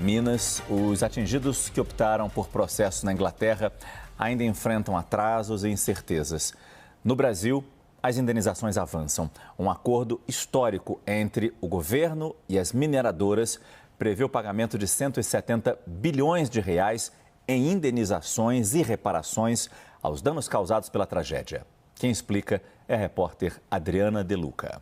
Minas, os atingidos que optaram por processo na Inglaterra ainda enfrentam atrasos e incertezas. No Brasil, as indenizações avançam. Um acordo histórico entre o governo e as mineradoras prevê o pagamento de 170 bilhões de reais em indenizações e reparações aos danos causados pela tragédia. Quem explica é a repórter Adriana De Luca.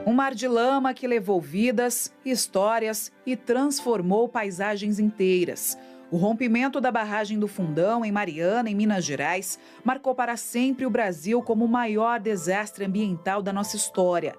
Um mar de lama que levou vidas, histórias e transformou paisagens inteiras. O rompimento da barragem do Fundão, em Mariana, em Minas Gerais, marcou para sempre o Brasil como o maior desastre ambiental da nossa história.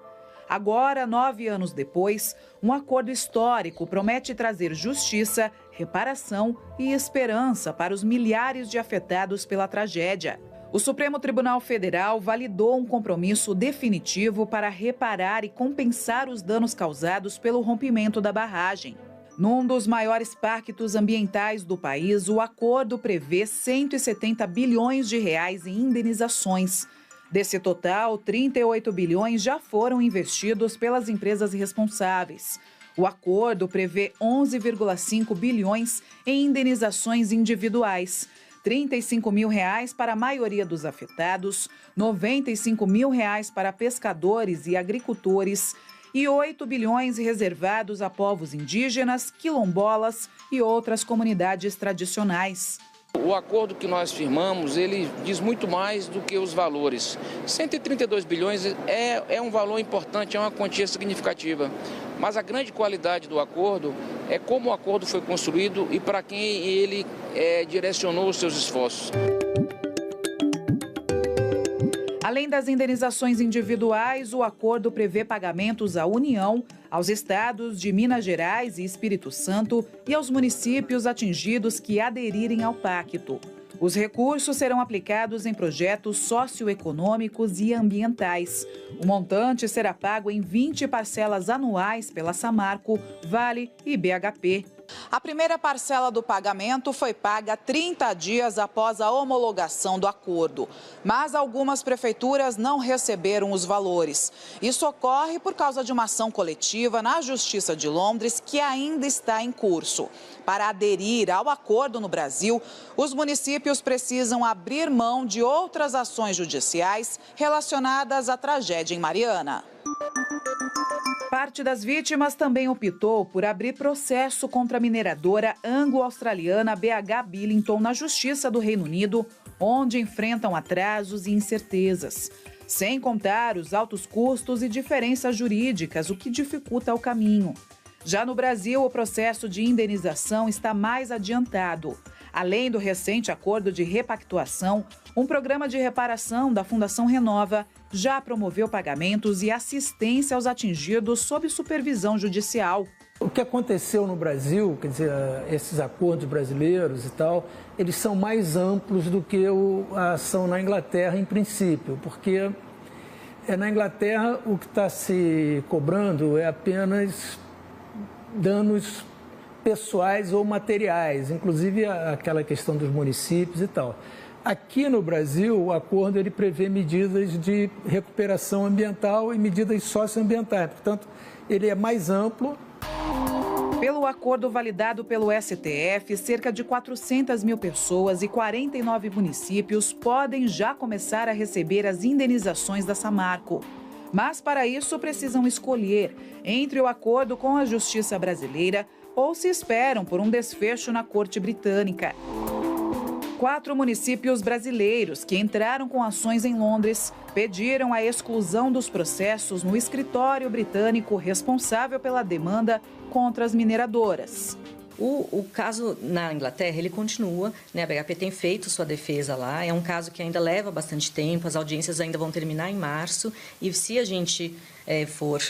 Agora, 9 anos depois, um acordo histórico promete trazer justiça, reparação e esperança para os milhares de afetados pela tragédia. O Supremo Tribunal Federal validou um compromisso definitivo para reparar e compensar os danos causados pelo rompimento da barragem. Num dos maiores pactos ambientais do país, o acordo prevê 170 bilhões de reais em indenizações. Desse total, 38 bilhões já foram investidos pelas empresas responsáveis. O acordo prevê 11,5 bilhões em indenizações individuais, 35 mil reais para a maioria dos afetados, 95 mil reais para pescadores e agricultores e 8 bilhões reservados a povos indígenas, quilombolas e outras comunidades tradicionais. O acordo que nós firmamos, ele diz muito mais do que os valores. 132 bilhões é um valor importante, é uma quantia significativa. Mas a grande qualidade do acordo é como o acordo foi construído e para quem ele direcionou os seus esforços. Além das indenizações individuais, o acordo prevê pagamentos à União, aos estados de Minas Gerais e Espírito Santo e aos municípios atingidos que aderirem ao pacto. Os recursos serão aplicados em projetos socioeconômicos e ambientais. O montante será pago em 20 parcelas anuais pela Samarco, Vale e BHP. A primeira parcela do pagamento foi paga 30 dias após a homologação do acordo, mas algumas prefeituras não receberam os valores. Isso ocorre por causa de uma ação coletiva na Justiça de Londres que ainda está em curso. Para aderir ao acordo no Brasil, os municípios precisam abrir mão de outras ações judiciais relacionadas à tragédia em Mariana. Parte das vítimas também optou por abrir processo contra a mineradora anglo-australiana BH Billington na Justiça do Reino Unido, onde enfrentam atrasos e incertezas. Sem contar os altos custos e diferenças jurídicas, o que dificulta o caminho. Já no Brasil, o processo de indenização está mais adiantado. Além do recente acordo de repactuação, um programa de reparação da Fundação Renova já promoveu pagamentos e assistência aos atingidos sob supervisão judicial. O que aconteceu no Brasil, quer dizer, esses acordos brasileiros e tal, eles são mais amplos do que a ação na Inglaterra em princípio, porque na Inglaterra o que está se cobrando é apenas danos pessoais ou materiais, inclusive aquela questão dos municípios e tal. Aqui no Brasil, o acordo ele prevê medidas de recuperação ambiental e medidas socioambientais, portanto, ele é mais amplo. Pelo acordo validado pelo STF, cerca de 400 mil pessoas e 49 municípios podem já começar a receber as indenizações da Samarco. Mas, para isso, precisam escolher entre o acordo com a Justiça brasileira ou se esperam por um desfecho na Corte Britânica. 4 municípios brasileiros que entraram com ações em Londres pediram a exclusão dos processos no escritório britânico responsável pela demanda contra as mineradoras. O caso na Inglaterra, ele continua, né? A BHP tem feito sua defesa lá, é um caso que ainda leva bastante tempo, as audiências ainda vão terminar em março e se a gente for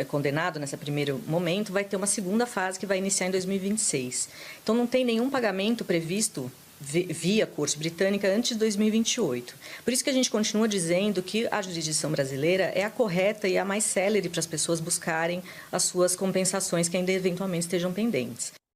condenado nesse primeiro momento, vai ter uma segunda fase que vai iniciar em 2026. Então, não tem nenhum pagamento previsto via Corte Britânica antes de 2028. Por isso que a gente continua dizendo que a jurisdição brasileira é a correta e a mais célere para as pessoas buscarem as suas compensações que ainda eventualmente estejam pendentes.